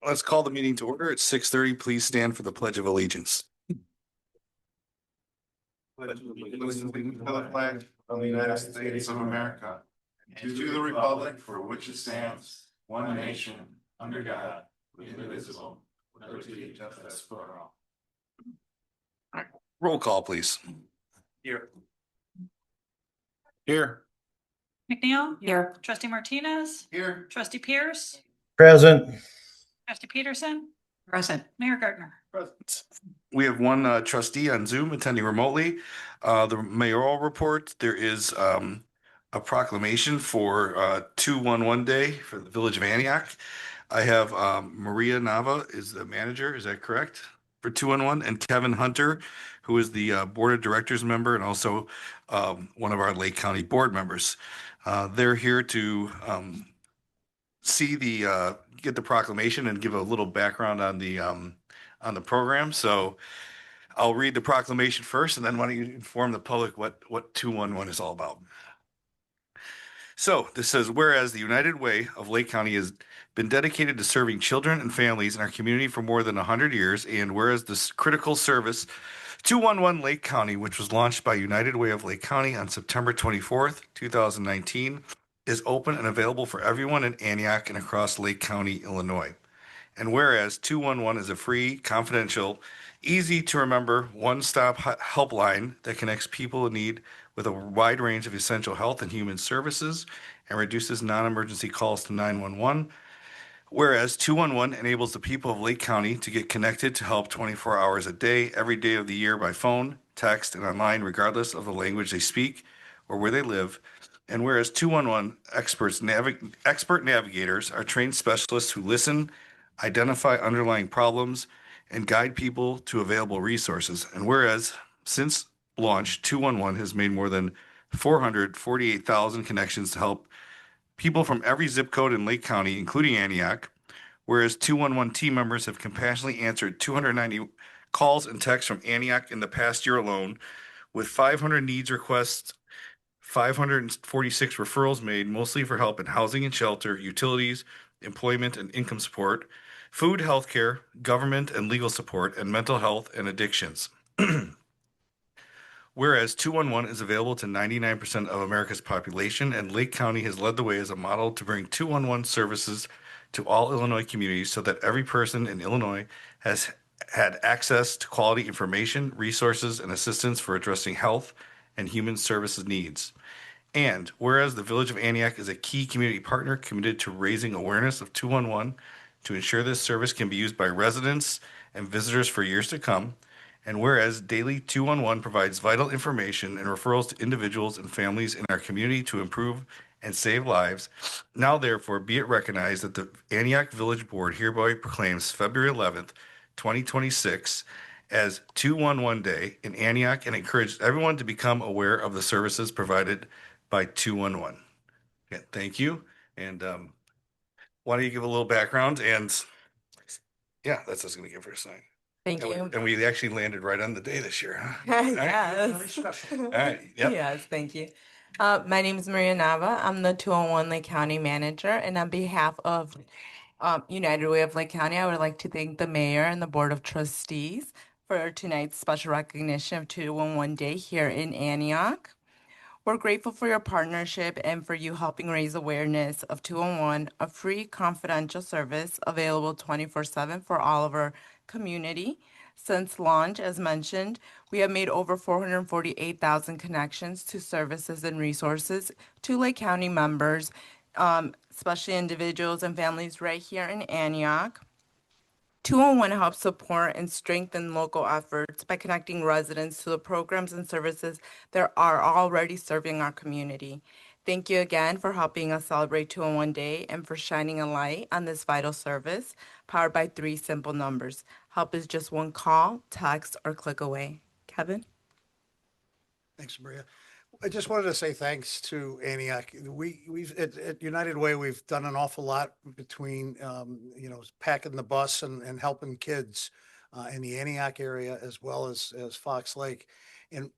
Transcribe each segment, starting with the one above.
Let's call the meeting to order at 6:30. Please stand for the Pledge of Allegiance. Pledge allegiance to the flag of the United States of America and to the republic for which it stands, one nation, under God, indivisible, with liberty and justice for all. Roll call, please. Here. McNeil? Here. Trustee Martinez? Here. Trustee Pierce? Present. Trustee Peterson? Present. Mayor Gardner? Present. We have one trustee on Zoom attending remotely. The mayoral report, there is a proclamation for 211 Day for the Village of Antioch. I have Maria Nava is the manager, is that correct? For 211, and Kevin Hunter, who is the Board of Directors member and also one of our Lake County board members. They're here to get the proclamation and give a little background on the program. So I'll read the proclamation first, and then why don't you inform the public what 211 is all about. So this says, whereas the United Way of Lake County has been dedicated to serving children and families in our community for more than 100 years, and whereas this critical service 211 Lake County, which was launched by United Way of Lake County on September 24th, 2019, is open and available for everyone in Antioch and across Lake County, Illinois. And whereas 211 is a free, confidential, easy to remember one-stop helpline that connects people in need with a wide range of essential health and human services and reduces non-emergency calls to 911. Whereas 211 enables the people of Lake County to get connected to help 24 hours a day, every day of the year by phone, text, and online, regardless of the language they speak or where they live. And whereas 211 expert navigators are trained specialists who listen, identify underlying problems, and guide people to available resources. And whereas since launch, 211 has made more than 448,000 connections to help people from every zip code in Lake County, including Antioch, whereas 211 team members have compassionately answered 290 calls and texts from Antioch in the past year alone, with 500 needs requests, 546 referrals made, mostly for help in housing and shelter, utilities, employment and income support, food, healthcare, government and legal support, and mental health and addictions. Whereas 211 is available to 99% of America's population, and Lake County has led the way as a model to bring 211 services to all Illinois communities so that every person in Illinois has had access to quality information, resources, and assistance for addressing health and human services needs. And whereas the Village of Antioch is a key community partner committed to raising awareness of 211 to ensure this service can be used by residents and visitors for years to come, and whereas daily 211 provides vital information and referrals to individuals and families in our community to improve and save lives, now therefore be it recognized that the Antioch Village Board hereby proclaims February 11th, 2026 as 211 Day in Antioch and encourages everyone to become aware of the services provided by 211. Okay, thank you. And why don't you give a little background? And yeah, that's what I was going to give her a sign. Thank you. And we actually landed right on the day this year, huh? Yes. All right. Yep. Yes, thank you. My name is Maria Nava. I'm the 201 Lake County manager, and on behalf of United Way of Lake County, I would like to thank the mayor and the board of trustees for tonight's special recognition of 211 Day here in Antioch. We're grateful for your partnership and for you helping raise awareness of 211, a free confidential service available 24/7 for all of our community. Since launch, as mentioned, we have made over 448,000 connections to services and resources to Lake County members, especially individuals and families right here in Antioch. 201 helps support and strengthen local efforts by connecting residents to the programs and services that are already serving our community. Thank you again for helping us celebrate 201 Day and for shining a light on this vital service powered by 3 simple numbers. Help is just one call, text, or click away. Kevin? Thanks, Maria. I just wanted to say thanks to Antioch. We've at United Way, we've done an awful lot between, packing the bus and helping kids in the Antioch area as well as Fox Lake. And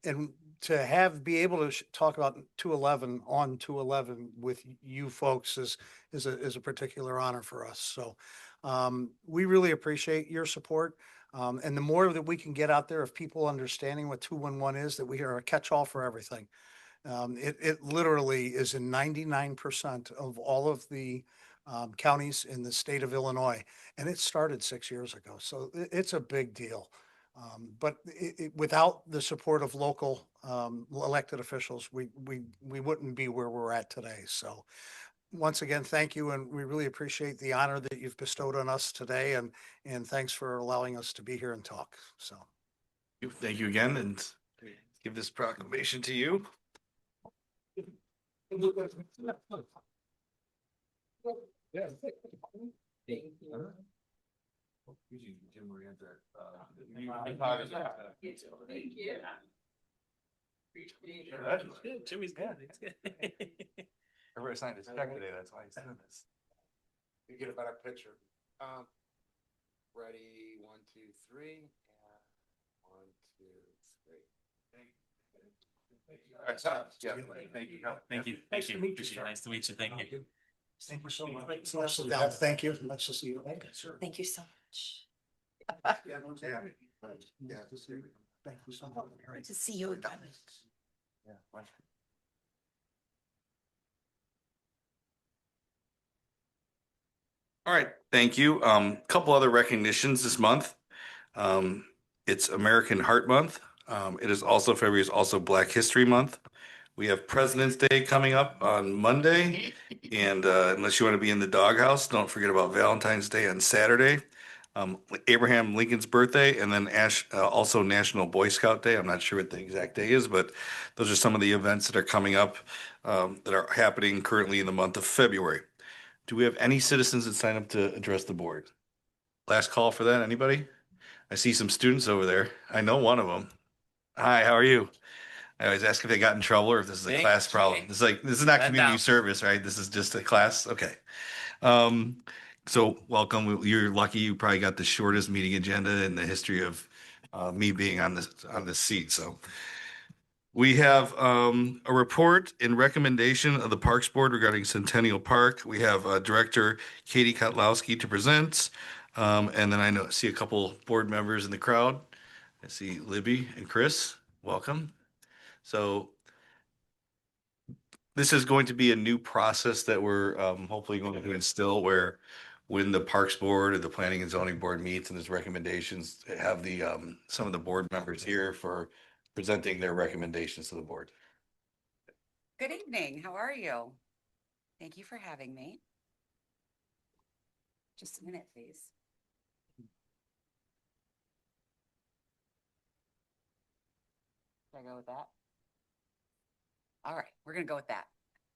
to be able to talk about 211 on 211 with you folks is a particular honor for us. So we really appreciate your support. And the more that we can get out there of people understanding what 211 is, that we are a catch-all for everything. It literally is in 99% of all of the counties in the state of Illinois, and it started 6 years ago. So it's a big deal. But without the support of local elected officials, we wouldn't be where we're at today. So once again, thank you, and we really appreciate the honor that you've bestowed on us today, and thanks for allowing us to be here and talk. So. Thank you again, and give this proclamation to you. Jimmy's good. It's good. Everybody signed his check today, that's why he's doing this. You get a better picture. Ready, 1, 2, 3, and 1, 2, 3. All right, so, yeah, thank you. Thank you. Nice to meet you, Appreciate it. sir. Nice to meet you. Thank you. Thank you so much. Sit down. Thank you. Nice to see you. Thank you, sir. Thank you so much. Yeah. Thank you so much. Great to see you again. Yeah. All right, thank you. Couple other recognitions this month. It's American Heart Month. It is also February is also Black History Month. We have President's Day coming up on Monday, and unless you want to be in the doghouse, don't forget about Valentine's Day on Saturday. Abraham Lincoln's birthday, and then also National Boy Scout Day. I'm not sure what the exact day is, but those are some of the events that are coming up that are happening currently in the month of February. Do we have any citizens that sign up to address the board? Last call for that. Anybody? I see some students over there. I know one of them. Hi, how are you? I always ask if they got in trouble or if this is a Thank class problem. you. This is not Let community down. service, right? This is just a class. Okay. Um, so welcome. You're lucky you probably got the shortest meeting agenda in the history of me being on this seat. So we have a report and recommendation of the Parks Board regarding Centennial Park. We have Director Katie Kotlowski to present. And then see a couple board members in the crowd. I see Libby and Chris. Welcome. So this is going to be a new process that we're hopefully going to instill where when the Parks Board or the Planning and Zoning Board meets and there's recommendations, have the some of the board members here for presenting their recommendations to the board. Good evening. How are you? Thank you for having me. Just a minute, please. Should I go with that? All right, we're going to go with that.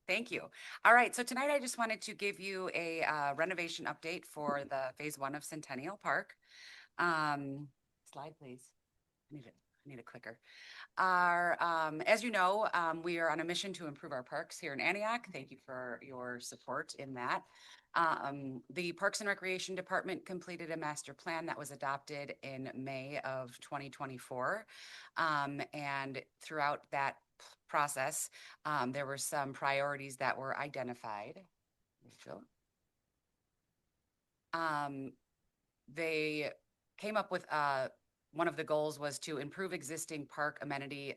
Thank you. All right, so tonight I just wanted to give you a renovation update for the phase 1 of Centennial Park. Slide, please. I need a clicker. As you know, we are on a mission to improve our parks here in Antioch. Thank you for your support in that. The Parks and Recreation Department completed a master plan that was adopted in May of 2024. And throughout that process, there were some priorities that were identified. They came up with one of the goals was to improve existing park amenity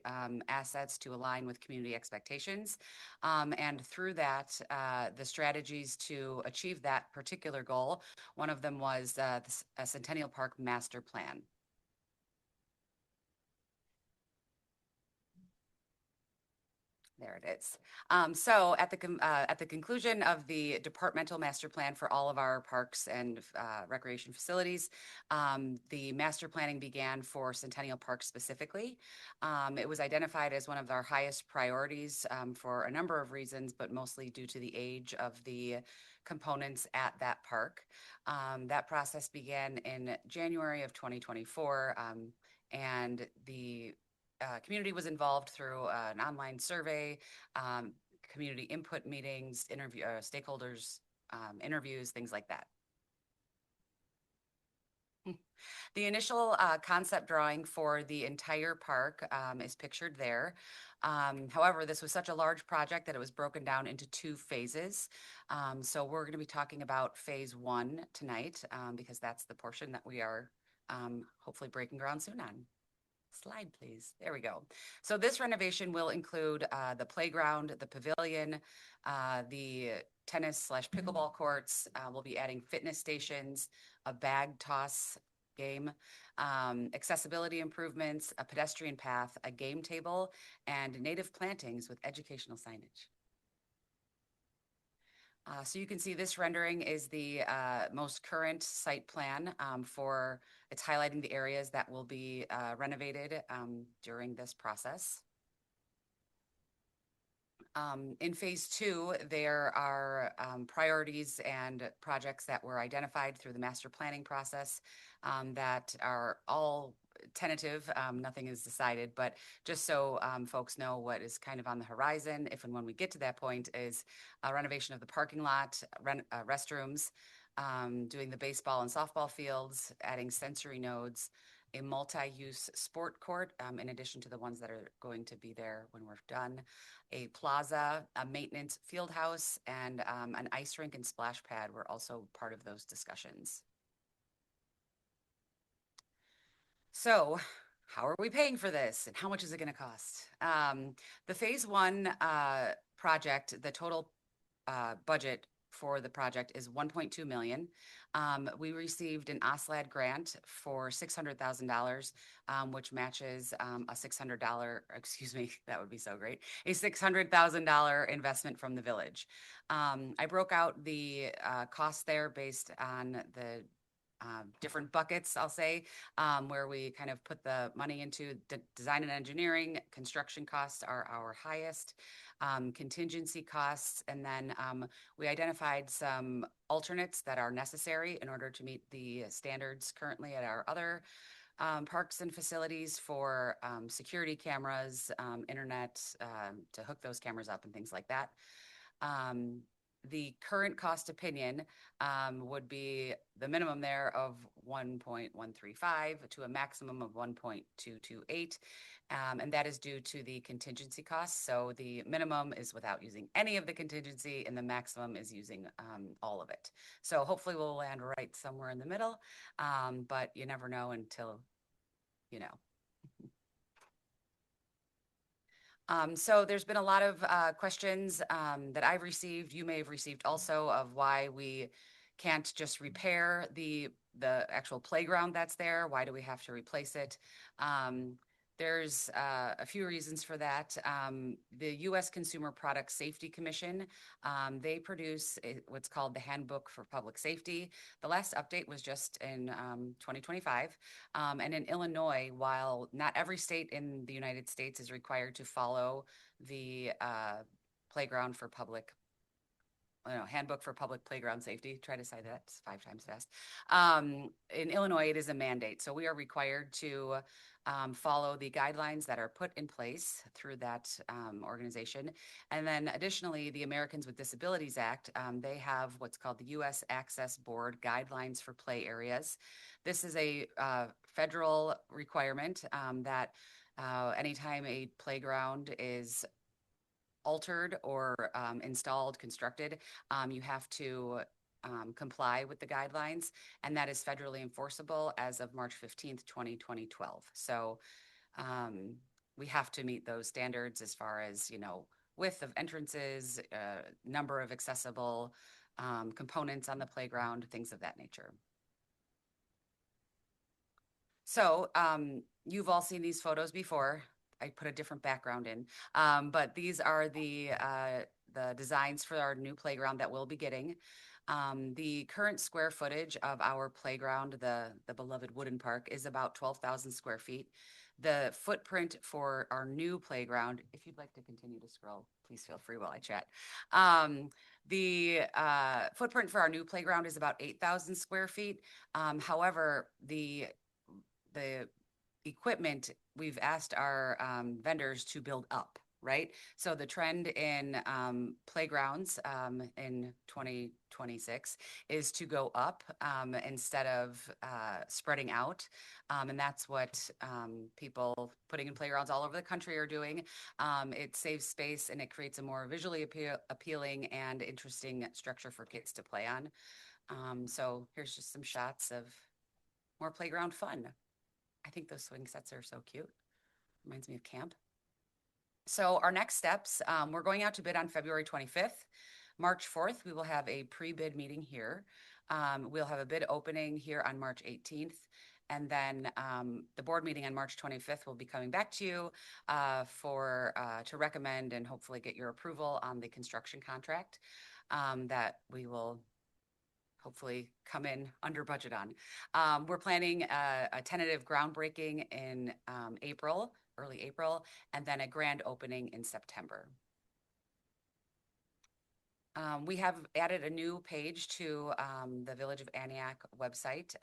assets to align with community expectations. And through that, the strategies to achieve that particular goal, one of them was a Centennial Park Master Plan. There it is. So at the conclusion of the departmental master plan for all of our parks and recreation facilities, the master planning began for Centennial Park specifically. It was identified as one of our highest priorities for a number of reasons, but mostly due to the age of the components at that park. That process began in January of 2024, and the community was involved through an online survey, community input meetings, stakeholders, interviews, things like that. The initial concept drawing for the entire park is pictured there. However, this was such a large project that it was broken down into 2 phases. So we're going to be talking about phase 1 tonight because that's the portion that we are hopefully breaking ground soon on. Slide, please. There we go. So this renovation will include the playground, the pavilion, the tennis/pickleball courts. We'll be adding fitness stations, a bag toss game, accessibility improvements, a pedestrian path, a game table, and native plantings with educational signage. So you can see this rendering is the most current site plan for, it's highlighting the areas that will be renovated during this process. In phase 2, there are priorities and projects that were identified through the master planning process that are all tentative. Nothing is decided, but just so folks know what is kind of on the horizon, if and when we get to that point, is a renovation of the parking lot, restrooms, doing the baseball and softball fields, adding sensory nodes, a multi-use sport court, in addition to the ones that are going to be there when we're done, a plaza, a maintenance field house, and an ice rink and splash pad were also part of those discussions. So how are we paying for this and how much is it going to cost? The phase 1 project, the total budget for the project is 1.2 million. We received an OSLAD grant for $600,000, which matches a $600, excuse me, that would be so great, a $600,000 investment from the village. I broke out the costs there based on the different buckets, I'll say, where we kind of put the money into design and engineering. Construction costs are our highest, contingency costs, and then we identified some alternates that are necessary in order to meet the standards currently at our other parks and facilities for security cameras, internet, to hook those cameras up and things like that. The current cost opinion would be the minimum there of 1.135 to a maximum of 1.228. And that is due to the contingency costs. So the minimum is without using any of the contingency and the maximum is using all of it. So hopefully we'll land right somewhere in the middle, but you never know until you know. So there's been a lot of questions that I've received, you may have received also, of why we can't just repair the actual playground that's there. Why do we have to replace it? There's a few reasons for that. The U.S. Consumer Product Safety Commission, they produce what's called the Handbook for Public Safety. The last update was just in 2025. And in Illinois, while not every state in the United States is required to follow the playground for public Handbook for Public Playground Safety. Try to say that 5 times fast. In Illinois, it is a mandate. So we are required to follow the guidelines that are put in place through that organization. And then additionally, the Americans with Disabilities Act, they have what's called the U.S. Access Board Guidelines for Play Areas. This is a federal requirement that anytime a playground is altered or installed, constructed, you have to comply with the guidelines, and that is federally enforceable as of March 15th, 2012. So we have to meet those standards as far as, width of entrances, number of accessible components on the playground, things of that nature. So you've all seen these photos before. I put a different background in, but these are the designs for our new playground that we'll be getting. The current square footage of our playground, the beloved wooden park, is about 12,000 square feet. The footprint for our new playground, if you'd like to continue to scroll, please feel free while I chat. The footprint for our new playground is about 8,000 square feet. However, the equipment, we've asked our vendors to build up right? So the trend in playgrounds in 2026 is to go up instead of spreading out. And that's what people putting in playgrounds all over the country are doing. It saves space and it creates a more visually appealing and interesting structure for kids to play on. So here's just some shots of more playground fun. I think those swing sets are so cute. Reminds me of camp. So our next steps, we're going out to bid on February 25th. March 4th, we will have a pre-bid meeting here. We'll have a bid opening here on March 18th. And then the board meeting on March 25th will be coming back to you to recommend and hopefully get your approval on the construction contract that we will hopefully come in under budget on. We're planning a tentative groundbreaking in early April, and then a grand opening in September. We have added a new page to the Village of Antioch website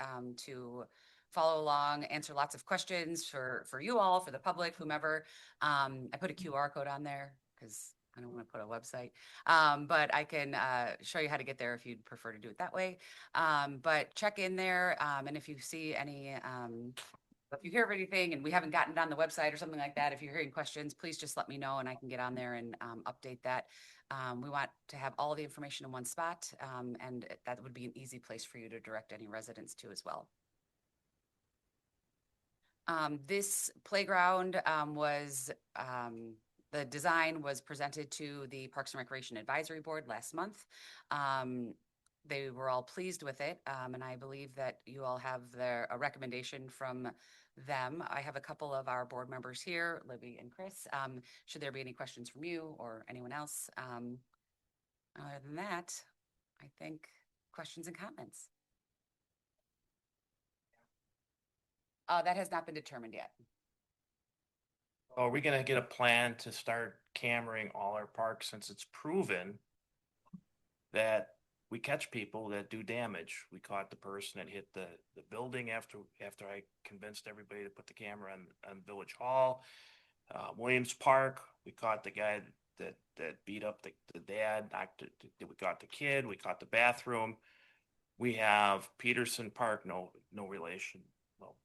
to follow along, answer lots of questions for you all, for the public, whomever. I put a QR code on there because I don't want to put a website, but I can show you how to get there if you'd prefer to do it that way. But check in there, and if you see any, if you hear of anything and we haven't gotten it on the website or something like that, if you're hearing questions, please just let me know and I can get on there and update that. We want to have all the information in one spot, and that would be an easy place for you to direct any residents to as well. This playground the design was presented to the Parks and Recreation Advisory Board last month. They were all pleased with it, and I believe that you all have a recommendation from them. I have a couple of our board members here, Libby and Chris. Should there be any questions from you or anyone else? Other than that, I think questions and comments. That has not been determined yet. Are we gonna get a plan to start cammering all our parks since it's proven that we catch people that do damage? We caught the person that hit the building after I convinced everybody to put the camera on Village Hall. Williams Park, we caught the guy that beat up the dad, we caught the kid, we caught the bathroom. We have Peterson Park, no relation. Well,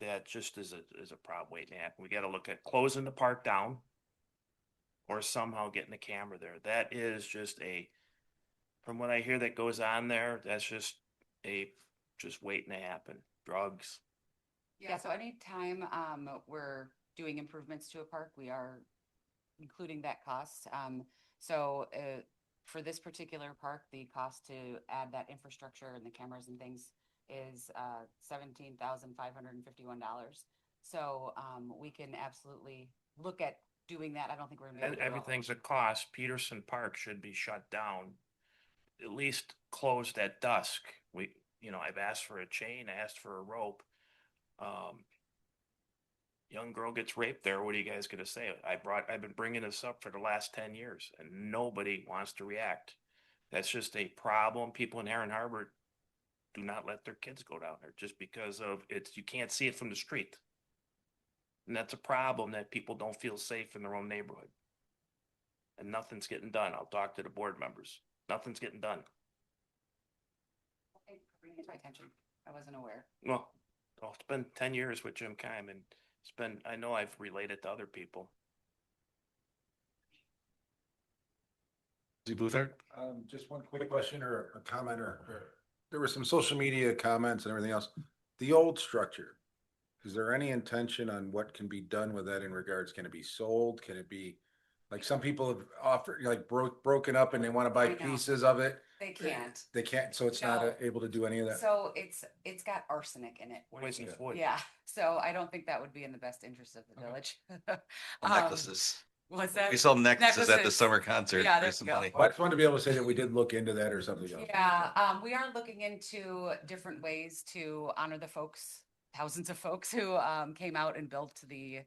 that just is a problem waiting to happen. We got to look at closing the park down or somehow getting the camera there. That is just from what I hear that goes on there, that's just waiting to happen. Drugs. Yeah, so anytime we're doing improvements to a park, we are including that cost. So for this particular park, the cost to add that infrastructure and the cameras and things is $17,551. So we can absolutely look at doing that. I don't think we're gonna be able to do it all. Everything's a cost. Peterson Park should be shut down, at least closed at dusk. I've asked for a chain, I asked for a rope. Young girl gets raped there. What are you guys gonna say? I've been bringing this up for the last 10 years and nobody wants to react. That's just a problem. People in Heron Harbor do not let their kids go down there just because you can't see it from the street. And that's a problem, that people don't feel safe in their own neighborhood. And nothing's getting done. I'll talk to the board members. Nothing's getting done. Okay, bring it to my attention. I wasn't aware. Well, it's been 10 years with Jim Keim, and I know I've related to other people. Bluthart? Just one quick question or a comment or there were some social media comments and everything else. The old structure, is there any intention on what can be done with that in regards? Can it be sold? Can it be, like some people have offered, like broken up and they want to buy I know. pieces of it? They can't. They can't, so it's not No. able to do any of that? So it's got arsenic in it. Poisonous wood. Yeah, so I don't think that would be in the best interest of the village. Necklaces. What's that? We sold necklaces at the Necklaces. summer concert Yeah, there you go. recently. Well, I just wanted to be able to say that we did look into that or something else. Yeah, we are looking into different ways to honor the folks, thousands of folks who came out and built the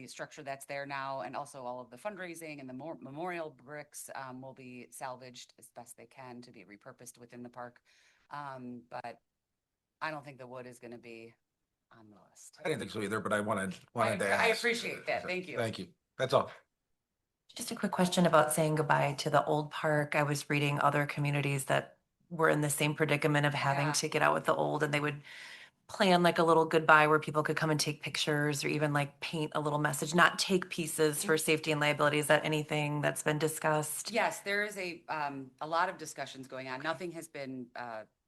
structure that's there now, and also all of the fundraising and the memorial bricks will be salvaged as best they can to be repurposed within the park. But I don't think the wood is going to be on the list. I didn't think so either, but I wanted to ask. I appreciate that. Thank you. Thank you. That's all. Just a quick question about saying goodbye to the old park. I was reading other communities that were in the same predicament of having Yeah. to get out with the old, and they would plan like a little goodbye where people could come and take pictures or even like paint a little message, not take pieces for safety and liability. Is that anything that's been discussed? Yes, there is a lot of discussions going on. Nothing has been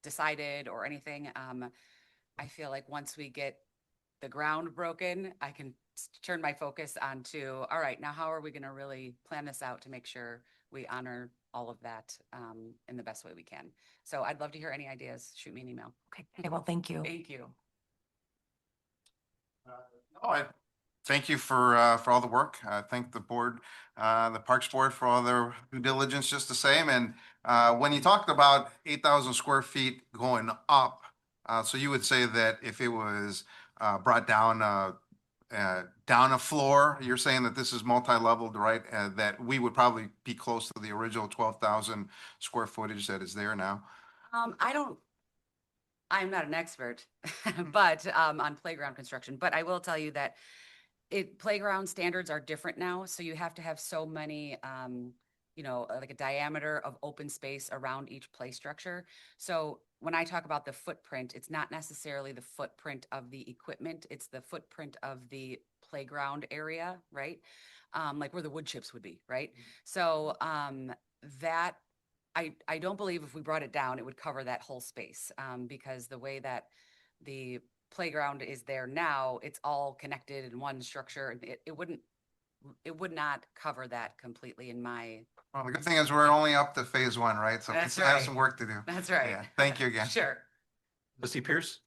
decided or anything. I feel like once we get the ground broken, I can turn my focus onto, all right, now how are we going to really plan this out to make sure we honor all of that in the best way we can? So I'd love to hear any ideas. Shoot me an email. Okay, well, thank you. Thank you. Oh, I thank you for all the work. I thank the board, the Parks Board for all their due diligence, just the same. And when you talked about 8,000 square feet going up, so you would say that if it was brought down a floor, you're saying that this is multi-leveled, right? That we would probably be close to the original 12,000 square footage that is there now. I'm not an expert, but on playground construction, but I will tell you that playground standards are different now. So you have to have so many, like a diameter of open space around each play structure. So when I talk about the footprint, it's not necessarily the footprint of the equipment, it's the footprint of the playground area, right? Like where the wood chips would be, right? So that I don't believe if we brought it down, it would cover that whole space, because the way that the playground is there now, it's all connected in one structure. It would not cover that completely in my. Well, the good thing is we're only up to phase one, right? So we That's still have right. some work to do. That's right. Yeah, thank you again. Sure. Trustee Pierce?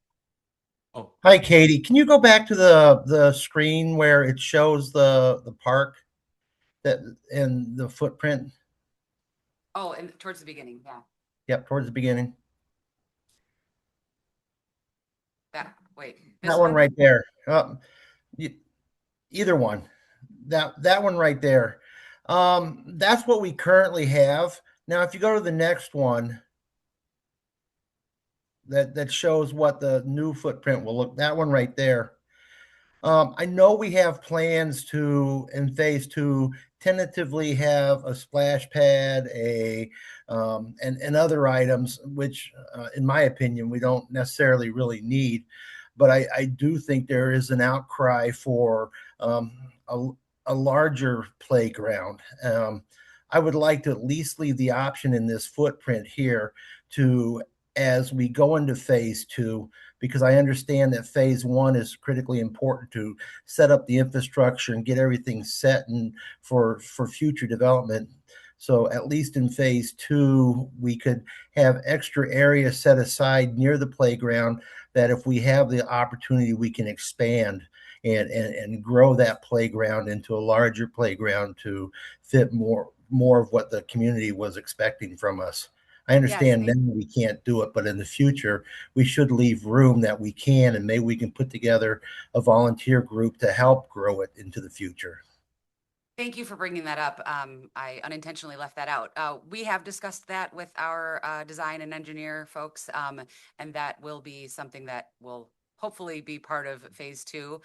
Oh, Hi, Katie. Can you go back to the screen where it shows the park that and the footprint? Oh, and towards the beginning, yeah. Yep, towards the beginning. Wait, That this one one? right there. Y- Either one. That one right there. That's what we currently have. Now, if you go to the next one, that shows what the new footprint will look. That one right there. I know we have plans to, in phase two, tentatively have a splash pad, and other items, which, in my opinion, we don't necessarily really need. But I do think there is an outcry for a, a larger playground. I would like to at least leave the option in this footprint here to, as we go into phase two, because I understand that phase one is critically important to set up the infrastructure and get everything set and for future development. So at least in phase two, we could have extra area set aside near the playground that if we have the opportunity, we can expand and grow that playground into a larger playground to fit more of what the community was expecting from us. I understand now we can't do it, but in the future, we should leave room that we can, and maybe we can put together a volunteer group to help grow it into the future. Thank you for bringing that up. I unintentionally left that out. We have discussed that with our design and engineer folks, and that will be something that will hopefully be part of phase two,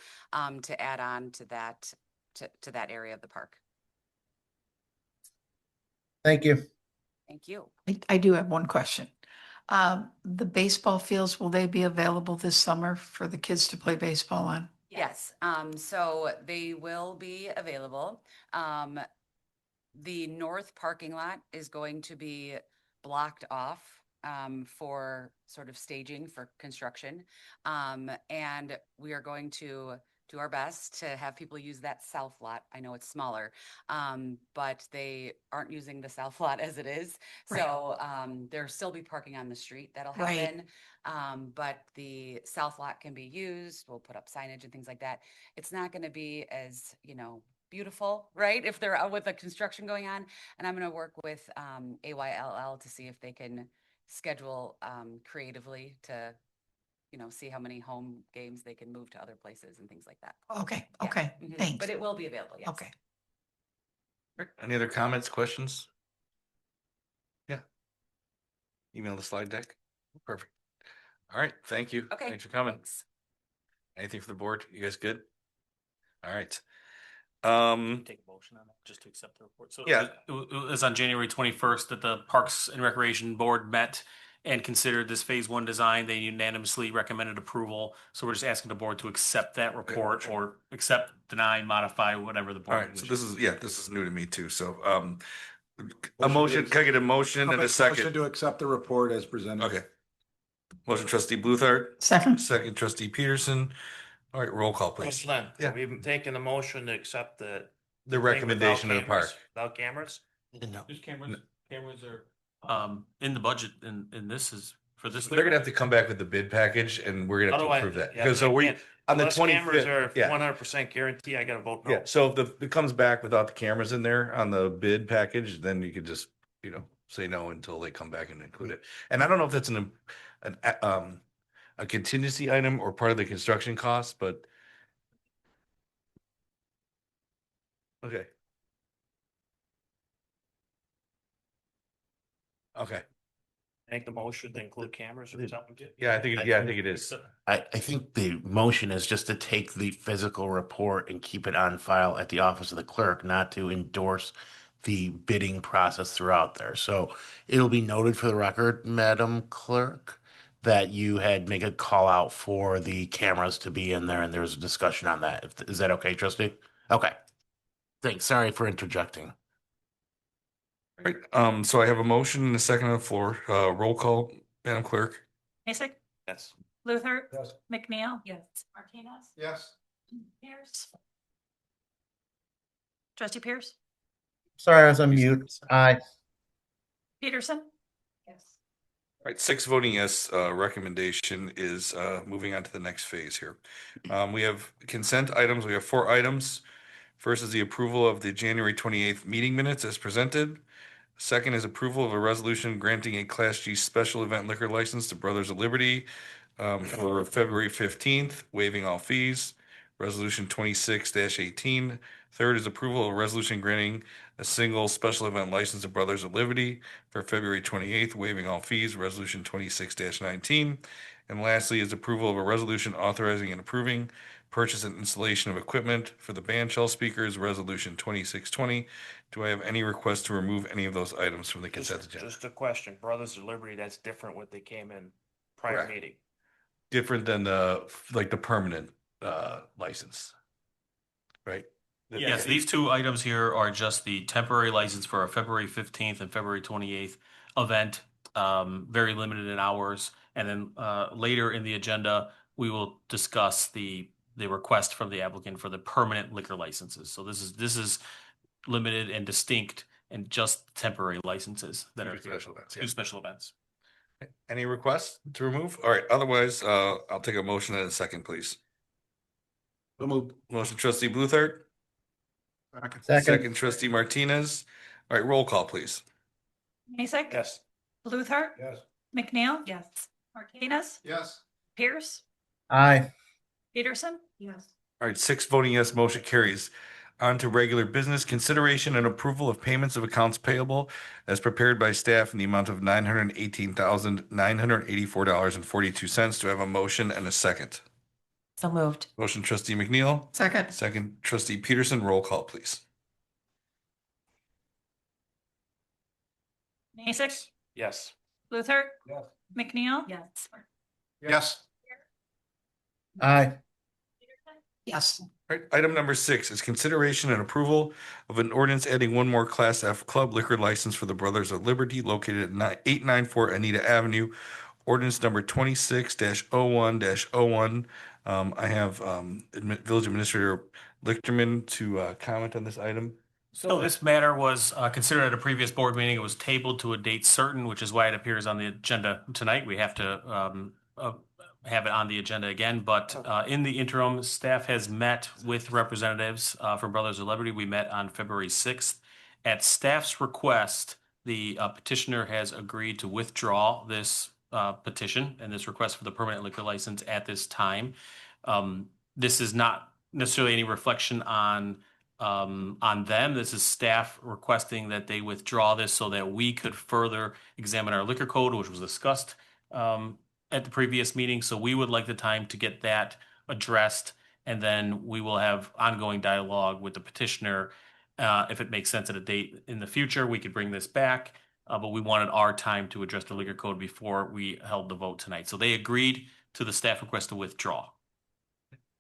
to add on to that to that area of the park. Thank you. Thank you. I do have one question. The baseball fields, will they be available this summer for the kids to play baseball on? Yes, so they will be available. The north parking lot is going to be blocked off for sort of staging for construction. And we are going to do our best to have people use that south lot. I know it's smaller, but they aren't using the south lot as it is. Right. So there'll still be parking on the street. That'll Right. happen. But the south lot can be used. We'll put up signage and things like that. It's not going to be as, beautiful, right? If they're out with the construction going on. And I'm going to work with AYLL to see if they can schedule creatively to, see how many home games they can move to other places and things like that. Okay, Yeah. okay, Mhm. thanks. But it will be available, yes. Okay. any other comments, questions? Yeah. Email the slide deck. Perfect. All right, thank you. Okay. Thanks for coming. Thanks. Anything for the board? You guys good? All right. Take a motion on that, just to accept the report. So Yeah. it was on January 21st that the Parks and Recreation Board met and considered this phase one design. They unanimously recommended approval. So we're just asking the board to accept that report or accept, deny, modify, whatever the All board right, so wishes. this is new to me too, so, a Motion motion, to- can I get a motion I'll and a make a motion second? to accept the report as presented. Okay. Motion trustee Bluthart, Second. second trustee Peterson. All right, roll call, Ms. please. Lynn, Yeah. we've taken the motion to accept the The thing recommendation of the without park. cameras? Without cameras? No. There's cameras are. In the budget, and this is for this. They're gonna have to come back with the bid package and we're gonna How have do to I? approve that. Yeah, Because so I we, can't- on the unless cameras 25th, are yeah. 100% guarantee, I gotta vote no. Yeah, so if it comes back without the cameras in there on the bid package, then you could just, say no until they come back and include it. And I don't know if that's a contingency item or part of the construction cost, but. Okay. Okay, Make the motion to include cameras or something. yeah, I think it is. I think the motion is just to take the physical report and keep it on file at the office of the clerk, not to endorse the bidding process throughout there. So it'll be noted for the record, Madam Clerk, that you had make a call out for the cameras to be in there and there was a discussion on that. Is that okay, trustee? Okay. Thanks. Sorry for interjecting. Right, so I have a motion and a second on the floor, roll call, Madam Clerk. Mason, Yes. Luther, Yes. McNeil. Yes. Martinez. Yes. Pierce. Trustee Pierce, Sorry, I was on mute. Aye. Peterson. Yes. All right, 6 voting yes, recommendation is, moving on to the next phase here. We have consent items, we have 4 items. First is the approval of the January 28th meeting minutes as presented. Second is approval of a resolution granting a Class G special event liquor license to Brothers of Liberty for February 15th, waiving all fees. Resolution 26-18. Third is approval of a resolution granting a single special event license to Brothers of Liberty for February 28th, waiving all fees. Resolution 26-19. And lastly is approval of a resolution authorizing and approving purchase and installation of equipment for the band shell speakers, Resolution 2620. Do I have any request to remove any of those items from the consent agenda? Just a question, Brothers of Liberty, that's different what they came in prior Correct. meeting. Different than the permanent license, right? Yes, these 2 items here are just the temporary license for our February 15th and February 28th event, very limited in hours. And then later in the agenda, we will discuss the request from the applicant for the permanent liquor licenses. So this is limited and distinct and just temporary licenses that are Special events, yeah. 2 special events. Any requests to remove? All right, otherwise, I'll take a motion in a second, please. So moved. Motion trustee Bluthart, Second. second trustee Martinez. All right, roll call, please. Mason. Yes. Luther, Yes. McNeil. Yes. Martinez, Yes. Pierce, Aye. Peterson. Yes. All right, 6 voting yes, motion carries. On to regular business, consideration and approval of payments of accounts payable as prepared by staff in the amount of $918,984.42. Do I have a motion and a second? So moved. Motion trustee McNeil, Second. second trustee Peterson, roll call, please. Mason, Yes. Luther, Yes. McNeil. Yes. Yes. Aye. Yes. All right, item number 6 is consideration and approval of an ordinance adding one more Class F club liquor license for the Brothers of Liberty located at 894 Anita Avenue. Ordinance number 26-01-01. I have Village Administrator Lichterman to comment on this item. So this matter was considered at a previous board meeting. It was tabled to a date certain, which is why it appears on the agenda tonight. We have to have it on the agenda again. But in the interim, staff has met with representatives from Brothers of Liberty. We met on February 6th. At staff's request, the petitioner has agreed to withdraw this petition and this request for the permanent liquor license at this time. This is not necessarily any reflection on them. This is staff requesting that they withdraw this so that we could further examine our liquor code, which was discussed at the previous meeting. So we would like the time to get that addressed And then we will have ongoing dialogue with the petitioner. If it makes sense at a date in the future, we could bring this back. But we wanted our time to address the liquor code before we held the vote tonight. So they agreed to the staff request to withdraw.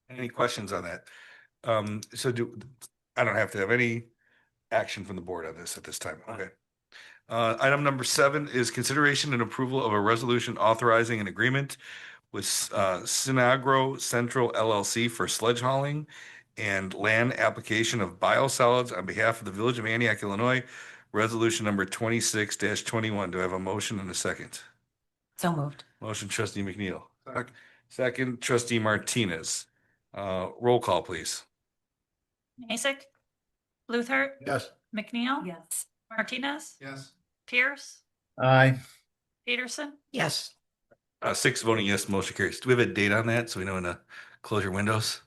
Any questions on that? I don't have to have any action from the board on this at this time. Okay. Item number 7 is consideration and approval of a resolution authorizing an agreement with Sinagro Central LLC for sledge hauling and land application of biosolids on behalf of the Village of Antioch, Illinois. Resolution number 26-21. Do I have a motion and a second? So moved. Motion trustee McNeil. Second trustee Martinez. Roll call, please. Mason, Luther, Yes. McNeil. Yes. Martinez, Yes. Pierce, Aye. Peterson, Yes. 6 voting yes, motion carries. Do we have a date on that so we know when to close your windows?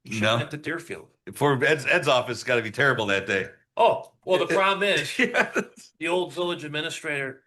You should No. have the Deerfield. For Ed's office, it's got to be terrible that day. Oh, well, the problem is, Yeah. the old village administrator,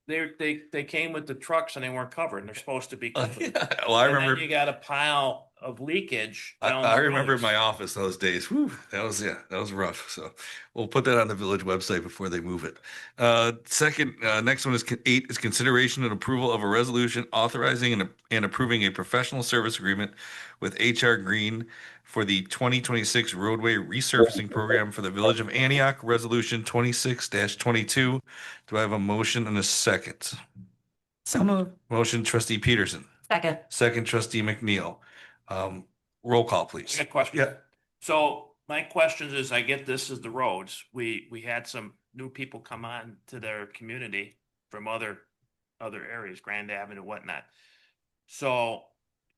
they came with the trucks and they weren't covered, and they're supposed to be covered. Well, I And then remember. you got a pile of leakage down I the remember roads. my office those days. Whew, that was rough. So we'll put that on the village website before they move it. Next one is 8 is consideration and approval of a resolution authorizing and approving a professional service agreement with HR Green for the 2026 roadway resurfacing program for the Village of Antioch. Resolution 26-22. Do I have a motion and a second? So moved. Motion trustee Peterson. Second. Second trustee McNeil. Roll call, I please. got a question. Yeah. So my question is, I get this is the roads. We had some new people come on to their community from other areas, Grand Avenue, whatnot. So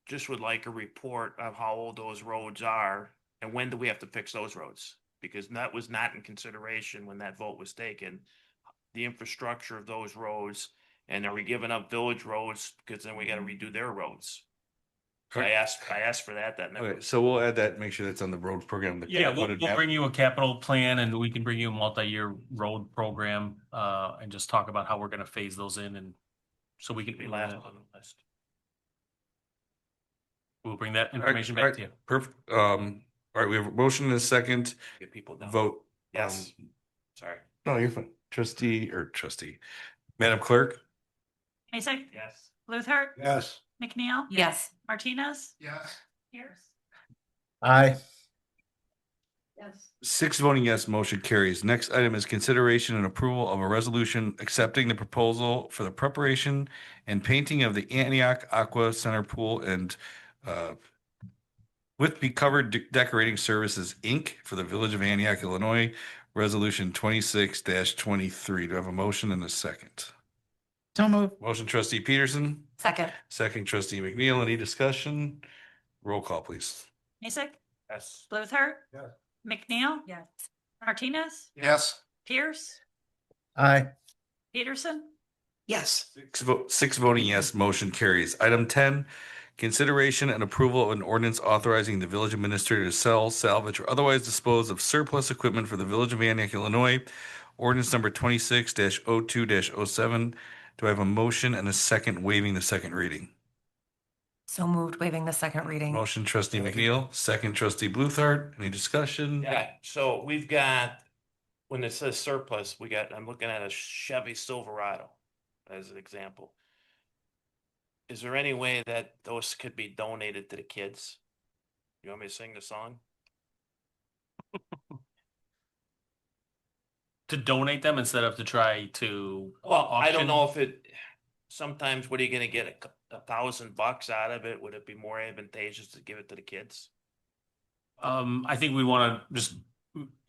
just would like a report of how old those roads are and when do we have to fix those roads? Because that was not in consideration when that vote was taken. The infrastructure of those roads, and are we giving up village roads because then we got to redo their roads? So I asked for that. Okay, so we'll add that, make sure that's on the road program. Yeah, we'll bring you a capital plan and we can bring you a multi-year road program, and just talk about how we're gonna phase those in and so we can Be last on the list. we'll bring that information back to you. Perfect. All right, we have a motion and a second. Get people down. Vote. Yes. Sorry. No, you're fine. Madam Clerk? Mason, Yes. Luther, Yes. McNeil. Yes. Martinez, Yes. Pierce. Aye. Yes. 6 voting yes, motion carries. Next item is consideration and approval of a resolution accepting the proposal for the preparation and painting of the Antioch Aqua Center Pool and with Be Covered Decorating Services, Inc. for the Village of Antioch, Illinois. Resolution 26-23. Do I have a motion and a second? So moved. Motion trustee Peterson, Second. second trustee McNeil. Any discussion? Roll call, please. Mason, Yes. Luther. Yes. McNeil. Yes. Martinez, Yes. Pierce, Aye. Peterson, Yes. 6 voting yes, motion carries. Item 10, consideration and approval of an ordinance authorizing the village administrator to sell, salvage, or otherwise dispose of surplus equipment for the Village of Antioch, Illinois. Ordinance number 26-02-07. Do I have a motion and a second waiving the second reading? So moved, waiving the second reading. Motion trustee McNeil, second trustee Bluthart. Any discussion? Yeah, so we've got, when it says surplus, I'm looking at a Chevy Silverado as an example. Is there any way that those could be donated to the kids? You want me to sing the song? To donate them instead of to try to. Well, I don't auction? know if sometimes what are you gonna get, $1,000 out of it? Would it be more advantageous to give it to the kids? I think we want to just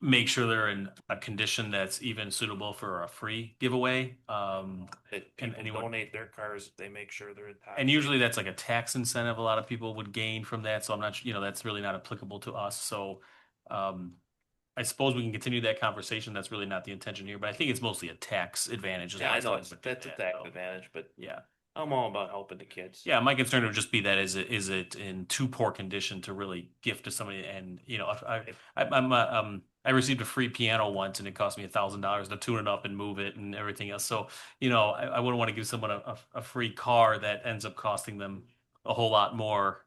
make sure they're in a condition that's even suitable for a free giveaway. That Can people anyone- donate their cars, if they make sure they're in top And shape. usually that's like a tax incentive a lot of people would gain from that. So I'm not, that's really not applicable to us. So I suppose we can continue that conversation. That's really not the intention here, but I think it's mostly a tax advantage. is Yeah, what I it's know, like it's, with that's a that, tax so, advantage, but Yeah. I'm all about helping the kids. Yeah, my concern would just be that is it in too poor condition to really gift to somebody? And I received a free piano once and it cost me $1,000 to tune it up and move it and everything else. So I wouldn't want to give someone a free car that ends up costing them a whole lot more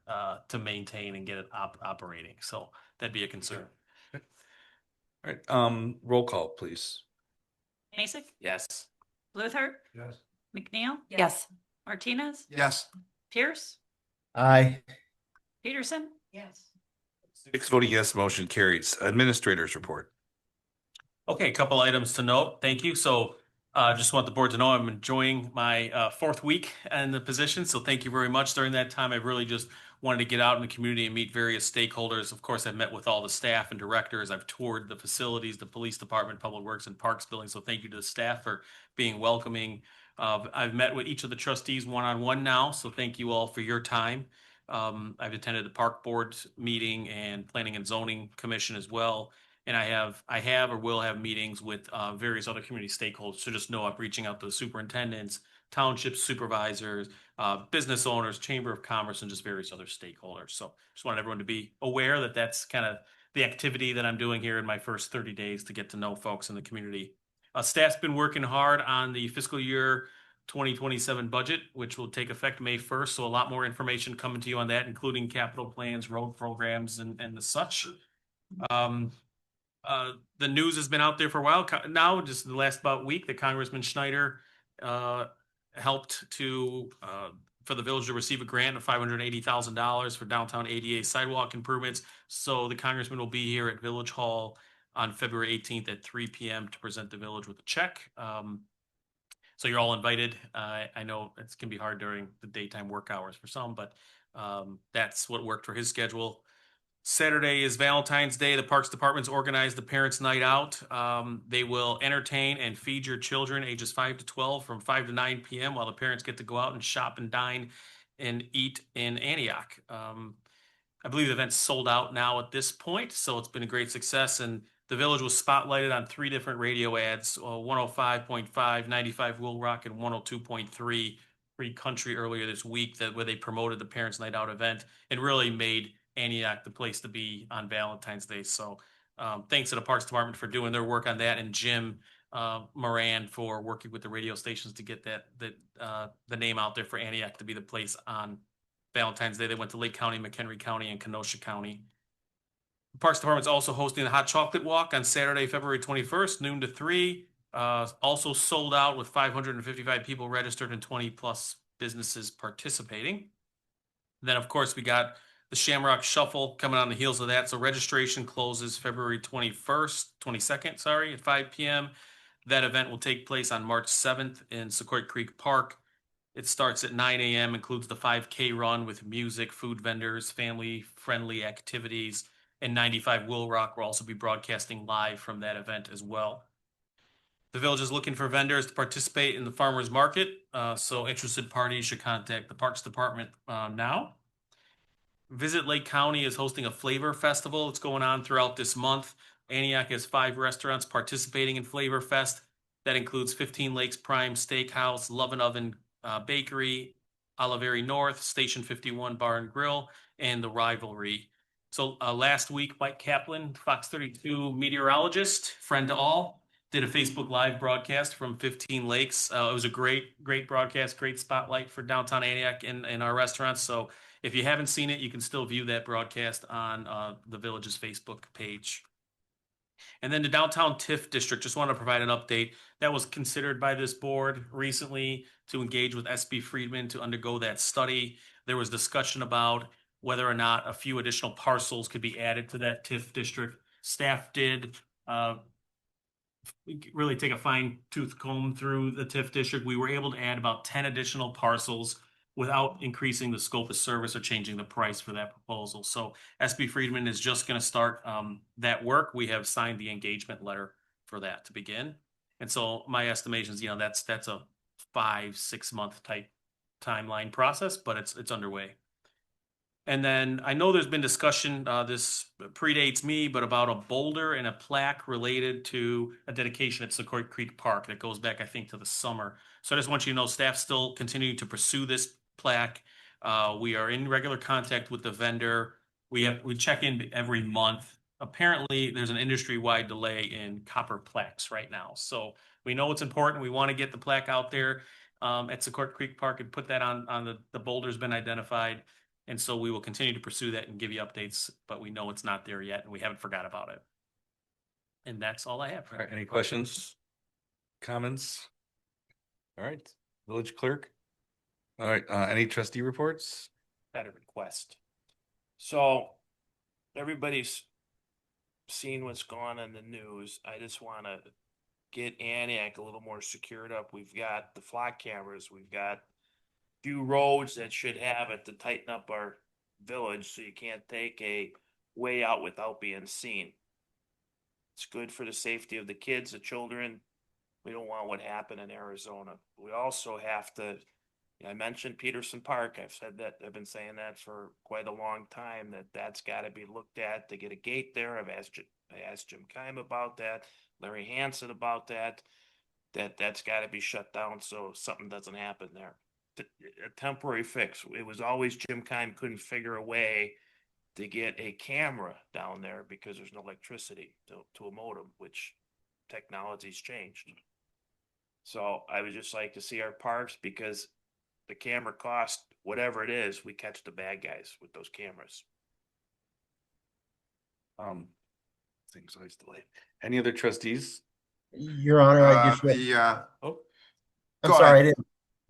to maintain and get it operating. So that'd be a concern. All right, roll call, please. Mason, Yes. Luther, Yes. McNeil, Yes. Martinez, Yes. Pierce, Aye. Peterson. Yes. 6 voting yes, motion carries. Administrators report. Okay, a couple items to note. Thank you. So just want the board to know I'm enjoying my fourth week in the position. So thank you very much. During that time, I really just wanted to get out in the community and meet various stakeholders. Of course, I've met with all the staff and directors. I've toured the facilities, the police department, public works and parks building. So thank you to the staff for being welcoming. I've met with each of the trustees one-on-one now. So thank you all for your time. I've attended the park board meeting and planning and zoning commission as well. And I have or will have meetings with various other community stakeholders. So just know I'm reaching out to the superintendents, township supervisors, business owners, chamber of commerce, and just various other stakeholders. So just want everyone to be aware that that's kind of the activity that I'm doing here in my first 30 days to get to know folks in the community. Staff's been working hard on the fiscal year 2027 budget, which will take effect May 1st. So a lot more information coming to you on that, including capital plans, road programs, and the such. The news has been out there for a while now, just the last about week, that Congressman Schneider helped to for the village to receive a grant of $580,000 for downtown ADA sidewalk improvements. So the congressman will be here at Village Hall on February 18th at 3 p.m. to present the village with a check. So you're all invited. I know it can be hard during the daytime work hours for some, but that's what worked for his schedule. Saturday is Valentine's Day. The Parks Department's organized the Parents' Night Out. They will entertain and feed your children ages 5 to 12 from 5 to 9 p.m. while the parents get to go out and shop and dine and eat in Antioch. I believe the event's sold out now at this point, so it's been a great success. And the village was spotlighted on 3 different radio ads, 105.5, 95 Will Rock, and 102.3 Free Country earlier this week, where they promoted the Parents' Night Out event and really made Antioch the place to be on Valentine's Day. So thanks to the Parks Department for doing their work on that, and Jim Moran for working with the radio stations to get the name out there for Antioch to be the place on Valentine's Day. They went to Lake County, McHenry County, and Kenosha County. The Parks Department's also hosting the Hot Chocolate Walk on Saturday, February 21st, noon to 3. Also sold out with 555 people registered and 20 plus businesses participating. Then, of course, we got the Shamrock Shuffle coming on the heels of that. So registration closes February 22nd, sorry, at 5 p.m. That event will take place on March 7th in Sequoia Creek Park. It starts at 9 a.m., includes the 5K run with music, food vendors, family-friendly activities, and 95 Will Rock will also be broadcasting live from that event as well. The village is looking for vendors to participate in the farmers market, so interested parties should contact the Parks Department now. Visit Lake County is hosting a flavor festival. It's going on throughout this month. Antioch has 5 restaurants participating in Flavor Fest. That includes 15 Lakes Prime Steakhouse, Love and Oven Bakery, Oliveri North, Station 51 Bar and Grill, and The Rivalry. So last week, Mike Kaplan, Fox 32 meteorologist, friend to all, did a Facebook Live broadcast from 15 Lakes. It was a great broadcast, great spotlight for downtown Antioch in our restaurants. So if you haven't seen it, you can still view that broadcast on the village's Facebook page. And then the downtown TIF district, just want to provide an update. That was considered by this board recently to engage with SB Friedman to undergo that study. There was discussion about whether or not a few additional parcels could be added to that TIF district. Staff did really take a fine tooth comb through the TIF district. We were able to add about 10 additional parcels without increasing the scope of service or changing the price for that proposal. So SB Friedman is just going to start that work. We have signed the engagement letter for that to begin. And so my estimations, that's a 5-6 month type timeline process, but it's underway. And then I know there's been discussion, this predates me, but about a boulder and a plaque related to a dedication at Sequoia Creek Park that goes back, I think, to the summer. So I just want you to know staff still continuing to pursue this plaque. We are in regular contact with the vendor. We check in every month. Apparently, there's an industry-wide delay in copper plaques right now. So we know it's important. We want to get the plaque out there. at Secor Creek Park and put that on the boulder's been identified. And so we will continue to pursue that and give you updates, but we know it's not there yet and we haven't forgot about it. And that's all I have. All right, any questions? Comments? All right, village clerk. All right, any trustee reports? Had a request. So everybody's seen what's gone on the news. I just want to get Antioch a little more secured up. We've got the flock cameras. We've got few roads that should have it to tighten up our village so you can't take a way out without being seen. It's good for the safety of the kids, the children. We don't want what happened in Arizona. We also have to, I mentioned Peterson Park. I've said that, I've been saying that for quite a long time, that's got to be looked at to get a gate there. I asked Jim Keim about that, Larry Hansen about that. That's got to be shut down so something doesn't happen there. A temporary fix. It was always Jim Keim couldn't figure a way to get a camera down there because there's no electricity to a modem, which technology's changed. So I would just like to see our parks, because the camera cost whatever it is, we catch the bad guys with those cameras. Things always delayed. Any other trustees? Your Honor, I just, Oh, I'm go sorry, I ahead. didn't.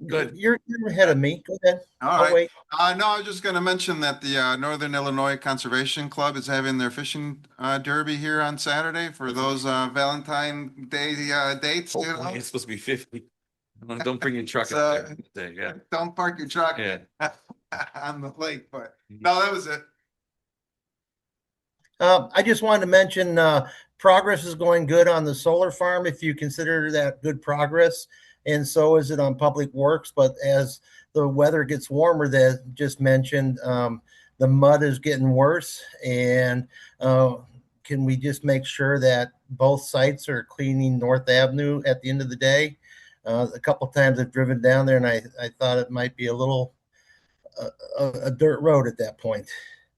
Good. You're ahead of me. Go ahead. All I'll right. wait. No, I was just going to mention that the Northern Illinois Conservation Club is having their fishing derby here on Saturday for those Valentine Day dates. You know? hopefully it's supposed to be 50. Don't bring your truck So- up there. Day, yeah. Don't park your truck Yeah. on the lake, but no, that was it. I just wanted to mention progress is going good on the solar farm, if you consider that good progress. And so is it on Public Works. But as the weather gets warmer, that just mentioned, the mud is getting worse. And can we just make sure that both sites are cleaning North Avenue at the end of the day? A couple times I've driven down there and I thought it might be a little a dirt road at that point.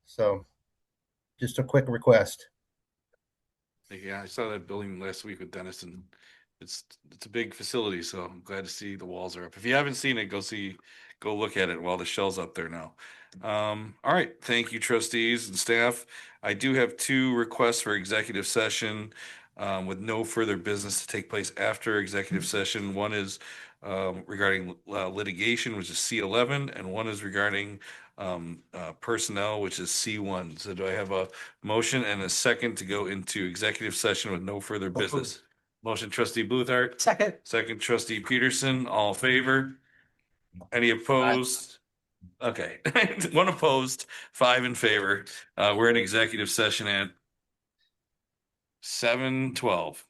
So just a quick request. Yeah, I saw that building last week with Dennis, and it's a big facility, so I'm glad to see the walls are up. If you haven't seen it, go look at it while the shell's up there now. All right, thank you, trustees and staff. I do have 2 requests for executive session with no further business to take place after executive session. One is regarding litigation, which is C11, and one is regarding personnel, which is C1. So do I have a motion and a second to go into executive session with no further business? Motion trustee Bluthart, second trustee Peterson, all in favor? Any opposed? Okay, 1 opposed, 5 in favor. We're in executive session at 7:12.